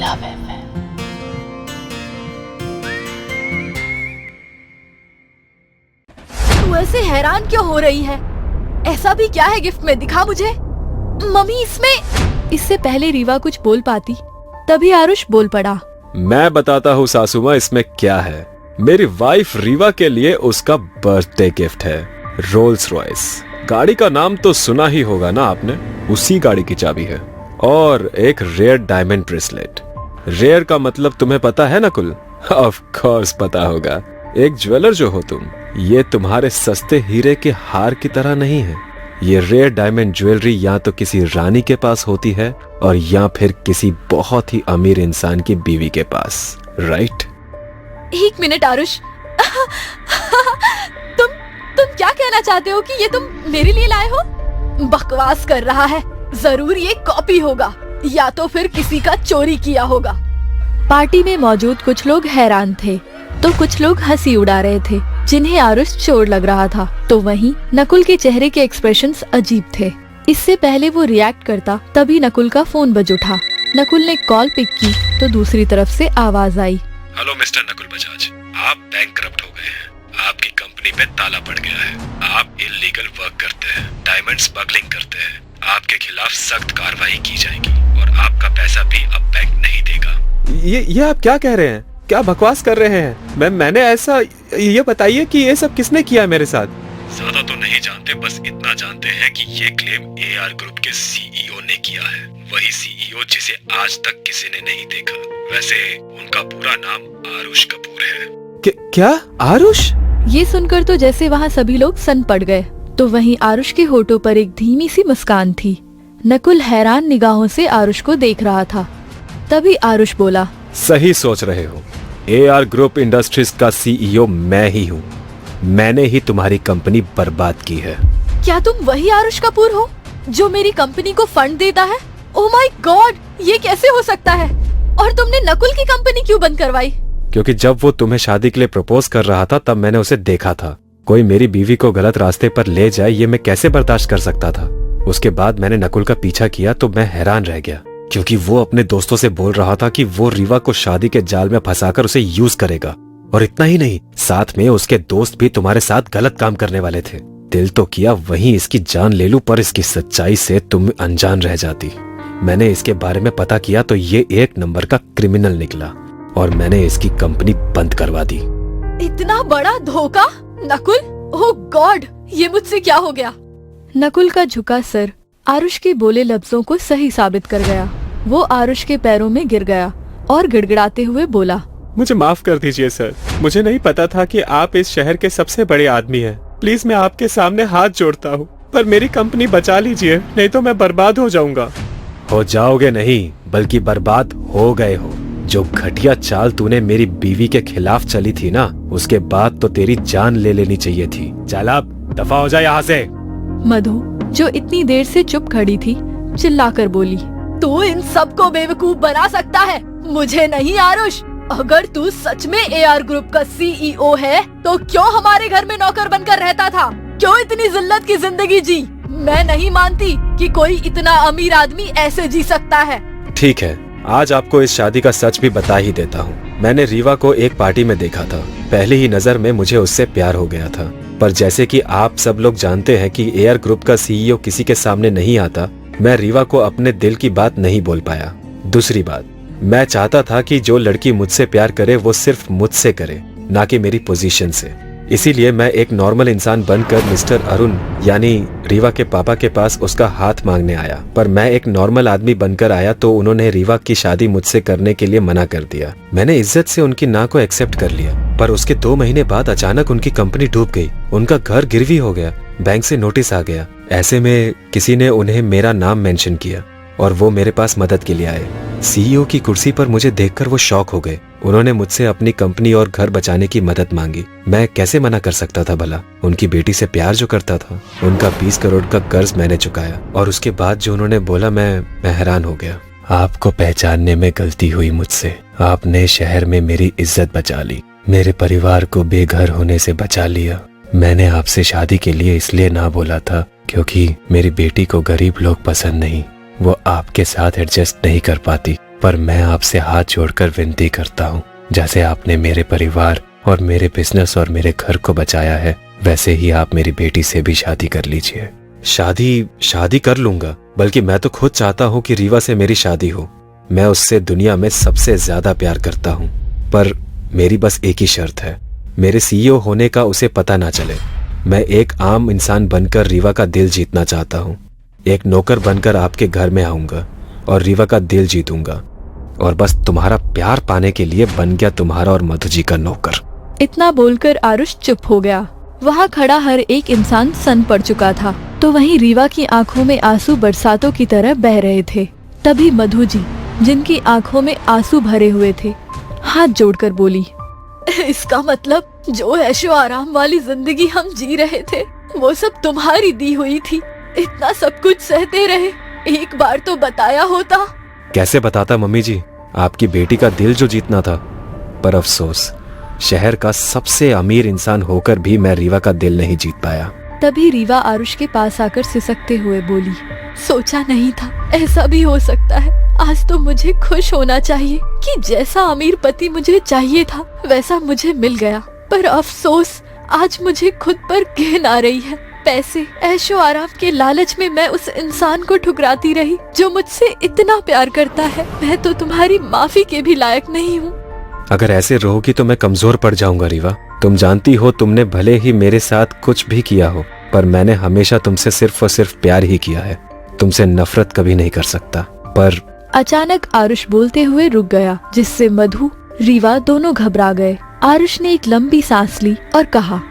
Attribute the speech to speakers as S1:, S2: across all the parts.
S1: Love FM।
S2: तू ऐसे हैरान क्यों हो रही है? ऐसा भी क्या है गिफ्ट में, दिखा मुझे। मम्मी इसमें। इससे पहले रीवा कुछ बोल पाती तभी आरुष बोल पड़ा।
S3: मैं बताता हूँ सासू माँ इसमें क्या है। मेरी वाइफ रीवा के लिए उसका बर्थडे गिफ्ट है, रोल्स रॉयस। गाड़ी का नाम तो सुना ही होगा ना आपने, उसी गाड़ी की चाबी है। और एक रेयर डायमंड ब्रेसलेट। रेयर का मतलब तुम्हें पता है नकुल? ऑफ कोर्स पता होगा। एक ज्वेलर जो हो तुम, ये तुम्हारे सस्ते हीरे के हार की तरह नहीं है। ये रेयर डायमंड ज्वेलरी या तो किसी रानी के पास होती है और या फिर किसी बहुत ही अमीर इंसान की बीवी के पास, राइट?
S2: एक मिनट आरुष, तुम क्या कहना चाहते हो कि ये तुम मेरे लिए लाए हो? बकवास कर रहा है, जरूर ये कॉपी होगा या तो फिर किसी का चोरी किया होगा। पार्टी में मौजूद कुछ लोग हैरान थे तो कुछ लोग हंसी उड़ा रहे थे, जिन्हें आरुष चोर लग रहा था। तो वहीं नकुल के चेहरे के एक्सप्रेशंस अजीब थे। इससे पहले वो रिएक्ट करता तभी नकुल का फोन बज उठा। नकुल ने कॉल पिक की तो दूसरी तरफ से आवाज आई।
S3: हेलो मिस्टर नकुल बजाज, आप बैंकक्रप्ट हो गए हैं। आपकी कंपनी पे ताला पड़ गया है। आप इल्लीगल वर्क करते हैं, डायमंड स्मगलिंग करते हैं। आपके खिलाफ सख्त कार्रवाई की जाएगी और आपका पैसा भी अब बैंक नहीं देगा। ये आप क्या कह रहे हैं? क्या बकवास कर रहे हैं? मैंने ऐसा, ये बताइए कि ये सब किसने किया मेरे साथ? ज्यादा तो नहीं जानते, बस इतना जानते हैं कि ये क्लेम AR ग्रुप के CEO ने किया है। वही CEO जिसे आज तक किसी ने नहीं देखा। वैसे उनका पूरा नाम आरुष कपूर है। क्या आरुष?
S2: ये सुनकर तो जैसे वहाँ सभी लोग सन पड़ गए। तो वहीं आरुष के होठों पर एक धीमी सी मुस्कान थी। नकुल हैरान निगाहों से आरुष को देख रहा था। तभी आरुष बोला,
S3: सही सोच रहे हो। AR ग्रुप इंडस्ट्रीज का CEO मैं ही हूँ। मैंने ही तुम्हारी कंपनी बर्बाद की है।
S2: क्या तुम वही आरुष कपूर हो जो मेरी कंपनी को फंड देता है? ओह माय गॉड, ये कैसे हो सकता है? और तुमने नकुल की कंपनी क्यों बंद करवाई?
S3: क्योंकि जब वो तुम्हें शादी के लिए प्रपोज कर रहा था तब मैंने उसे देखा था। कोई मेरी बीवी को गलत रास्ते पर ले जाए ये मैं कैसे बर्दाश्त कर सकता था। उसके बाद मैंने नकुल का पीछा किया तो मैं हैरान रह गया, क्योंकि वो अपने दोस्तों से बोल रहा था कि वो रीवा को शादी के जाल में फंसाकर उसे यूज करेगा। और इतना ही नहीं, साथ में उसके दोस्त भी तुम्हारे साथ गलत काम करने वाले थे। दिल तो किया वहीं इसकी जान ले लूं, पर इसकी सच्चाई से तुम अनजान रह जाती। मैंने इसके बारे में पता किया तो ये एक नंबर का क्रिमिनल निकला और मैंने इसकी कंपनी बंद करवा दी।
S2: इतना बड़ा धोखा नकुल! ओह गॉड, ये मुझसे क्या हो गया? नकुल का झुका सर आरुष के बोले लफ्जों को सही साबित कर गया। वो आरुष के पैरों में गिर गया और गिड़गिड़ाते हुए बोला,
S4: मुझे माफ कर दीजिए सर, मुझे नहीं पता था कि आप इस शहर के सबसे बड़े आदमी हैं। प्लीज मैं आपके सामने हाथ जोड़ता हूँ, पर मेरी कंपनी बचा लीजिए, नहीं तो मैं बर्बाद हो जाऊंगा।
S3: हो जाओगे नहीं, बल्कि बर्बाद हो गए हो। जो घटिया चाल तूने मेरी बीवी के खिलाफ चली थी ना, उसके बाद तो तेरी जान ले लेनी चाहिए थी। चल अब दफा हो जा यहाँ से।
S2: मधु, जो इतनी देर से चुप खड़ी थी, चिल्लाकर बोली, तू इन सबको बेवकूफ बना सकता है, मुझे नहीं आरुष। अगर तू सच में AR ग्रुप का CEO है तो क्यों हमारे घर में नौकर बनकर रहता था? क्यों इतनी जिल्लत की जिंदगी जी? मैं नहीं मानती कि कोई इतना अमीर आदमी ऐसे जी सकता है।
S3: ठीक है, आज आपको इस शादी का सच भी बता ही देता हूँ। मैंने रीवा को एक पार्टी में देखा था। पहली ही नजर में मुझे उससे प्यार हो गया था। पर जैसे कि आप सब लोग जानते हैं कि AR ग्रुप का CEO किसी के सामने नहीं आता, मैं रीवा को अपने दिल की बात नहीं बोल पाया। दूसरी बात, मैं चाहता था कि जो लड़की मुझसे प्यार करे वो सिर्फ मुझसे करे, ना कि मेरी पोजीशन से। इसीलिए मैं एक नॉर्मल इंसान बनकर मिस्टर अरुण यानी रीवा के पापा के पास उसका हाथ मांगने आया। पर मैं एक नॉर्मल आदमी बनकर आया तो उन्होंने रीवा की शादी मुझसे करने के लिए मना कर दिया। मैंने इज्जत से उनकी ना को एक्सेप्ट कर लिया, पर उसके 2 महीने बाद अचानक उनकी कंपनी डूब गई। उनका घर गिरवी हो गया, बैंक से नोटिस आ गया। ऐसे में किसी ने उन्हें मेरा नाम मेंशन किया और वो मेरे पास मदद के लिए आए। CEO की कुर्सी पर मुझे देखकर वो शॉक हो गए। उन्होंने मुझसे अपनी कंपनी और घर बचाने की मदद मांगी। मैं कैसे मना कर सकता था भला? उनकी बेटी से प्यार जो करता था। उनका 20 करोड़ का कर्ज मैंने चुकाया और उसके बाद जो उन्होंने बोला मैं हैरान हो गया। आपको पहचानने में गलती हुई मुझसे। आपने शहर में मेरी इज्जत बचा ली, मेरे परिवार को बेघर होने से बचा लिया। मैंने आपसे शादी के लिए इसलिए ना बोला था क्योंकि मेरी बेटी को गरीब लोग पसंद नहीं, वो आपके साथ एडजस्ट नहीं कर पाती। पर मैं आपसे हाथ जोड़कर विनती करता हूँ, जैसे आपने मेरे परिवार और मेरे बिजनेस और मेरे घर को बचाया है, वैसे ही आप मेरी बेटी से भी शादी कर लीजिए। शादी कर लूंगा, बल्कि मैं तो खुद चाहता हूँ कि रीवा से मेरी शादी हो। मैं उससे दुनिया में सबसे ज्यादा प्यार करता हूँ, पर मेरी बस एक ही शर्त है, मेरे सीईओ होने का उसे पता ना चले। मैं एक आम इंसान बनकर रीवा का दिल जीतना चाहता हूँ। एक नौकर बनकर आपके घर में आऊंगा और रीवा का दिल जीतूंगा, और बस तुम्हारा प्यार पाने के लिए बन गया तुम्हारा और मधु जी का नौकर।
S2: इतना बोलकर आरुष चुप हो गया। वहाँ खड़ा हर एक इंसान सन पड़ चुका था, तो वहीं रीवा की आंखों में आंसू बरसातों की तरह बह रहे थे। तभी मधु जी, जिनकी आंखों में आंसू भरे हुए थे, हाथ जोड़कर बोली, इसका मतलब जो ऐशो आराम वाली जिंदगी हम जी रहे थे, वो सब तुम्हारी दी हुई थी। इतना सब कुछ सहते रहे, एक बार तो बताया होता।
S3: कैसे बताता मम्मी जी, आपकी बेटी का दिल जो जीतना था। पर अफसोस, शहर का सबसे अमीर इंसान होकर भी मैं रीवा का दिल नहीं जीत पाया।
S2: तभी रीवा आरुष के पास आकर सिसकते हुए बोली, सोचा नहीं था ऐसा भी हो सकता है। आज तो मुझे खुश होना चाहिए कि जैसा अमीर पति मुझे चाहिए था वैसा मुझे मिल गया। पर अफसोस, आज मुझे खुद पर घिन आ रही है। पैसे, ऐशो आराम के लालच में मैं उस इंसान को ठुकराती रही जो मुझसे इतना प्यार करता है। मैं तो तुम्हारी माफी के भी लायक नहीं हूँ।
S3: अगर ऐसे रहोगी तो मैं कमजोर पड़ जाऊंगा रीवा। तुम जानती हो, तुमने भले ही मेरे साथ कुछ भी किया हो, पर मैंने हमेशा तुमसे सिर्फ और सिर्फ प्यार ही किया है। तुमसे नफरत कभी नहीं कर सकता। पर
S2: अचानक आरुष बोलते हुए रुक गया, जिससे मधु, रीवा दोनों घबरा गए। आरुष ने एक लंबी सांस ली और कहा,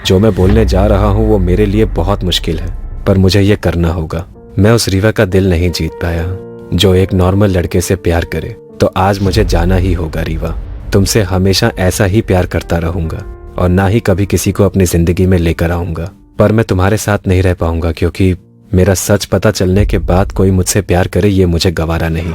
S3: जो मैं बोलने जा रहा हूँ वो मेरे लिए बहुत मुश्किल है, पर मुझे ये करना होगा। मैं उस रीवा का दिल नहीं जीत पाया जो एक नॉर्मल लड़के से प्यार करे, तो आज मुझे जाना ही होगा रीवा। तुमसे हमेशा ऐसा ही प्यार करता रहूंगा और ना ही कभी किसी को अपनी जिंदगी में लेकर आऊंगा। पर मैं तुम्हारे साथ नहीं रह पाऊंगा, क्योंकि मेरा सच पता चलने के बाद कोई मुझसे प्यार करे ये मुझे गवारा नहीं।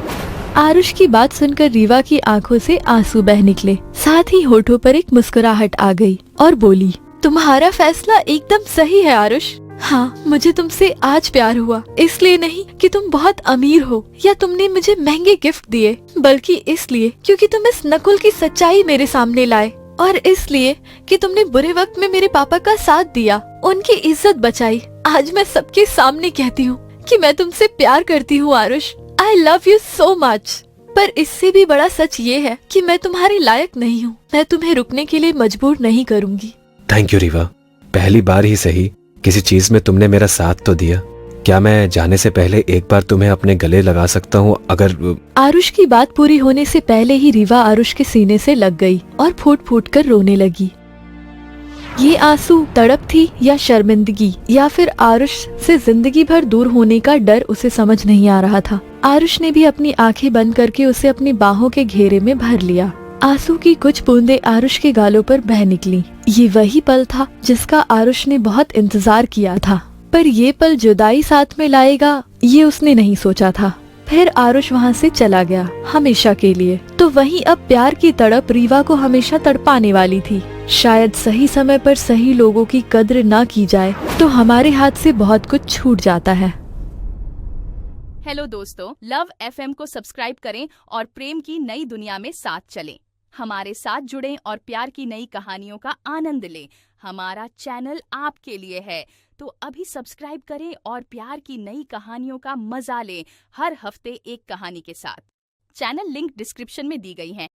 S2: आरुष की बात सुनकर रीवा की आंखों से आंसू बह निकले, साथ ही होठों पर एक मुस्कुराहट आ गई और बोली, तुम्हारा फैसला एकदम सही है आरुष। हाँ, मुझे तुमसे आज प्यार हुआ, इसलिए नहीं कि तुम बहुत अमीर हो या तुमने मुझे महंगे गिफ्ट दिए, बल्कि इसलिए क्योंकि तुम इस नकुल की सच्चाई मेरे सामने लाए, और इसलिए कि तुमने बुरे वक्त में मेरे पापा का साथ दिया, उनकी इज्जत बचाई। आज मैं सबके सामने कहती हूँ कि मैं तुमसे प्यार करती हूँ Aarush. I love you so much. पर इससे भी बड़ा सच ये है कि मैं तुम्हारे लायक नहीं हूँ। मैं तुम्हें रुकने के लिए मजबूर नहीं करूँगी।
S3: थैंक यू रीवा, पहली बार ही सही किसी चीज में तुमने मेरा साथ तो दिया। क्या मैं जाने से पहले एक बार तुम्हें अपने गले लगा सकता हूँ? अगर
S2: आरुष की बात पूरी होने से पहले ही रीवा आरुष के सीने से लग गई और फूट फूट कर रोने लगी। ये आंसू तड़प थी या शर्मिंदगी, या फिर आरुष से जिंदगी भर दूर होने का डर, उसे समझ नहीं आ रहा था। आरुष ने भी अपनी आंखें बंद करके उसे अपनी बाहों के घेरे में भर लिया। आंसू की कुछ बूंदें आरुष के गालों पर बह निकली। ये वही पल था जिसका आरुष ने बहुत इंतजार किया था, पर ये पल जुदाई साथ में लाएगा ये उसने नहीं सोचा था। फिर आरुष वहाँ से चला गया हमेशा के लिए। तो वहीं अब प्यार की तड़प रीवा को हमेशा तड़पाने वाली थी। शायद सही समय पर सही लोगों की कद्र ना की जाए तो हमारे हाथ से बहुत कुछ छूट जाता है।
S1: हेलो दोस्तों, लव FM को सब्सक्राइब करें और प्रेम की नई दुनिया में साथ चलें। हमारे साथ जुड़ें और प्यार की नई कहानियों का आनंद लें। हमारा चैनल आपके लिए है, तो अभी सब्सक्राइब करें और प्यार की नई कहानियों का मजा लें, हर हफ्ते एक कहानी के साथ। चैनल लिंक डिस्क्रिप्शन में दी गई है।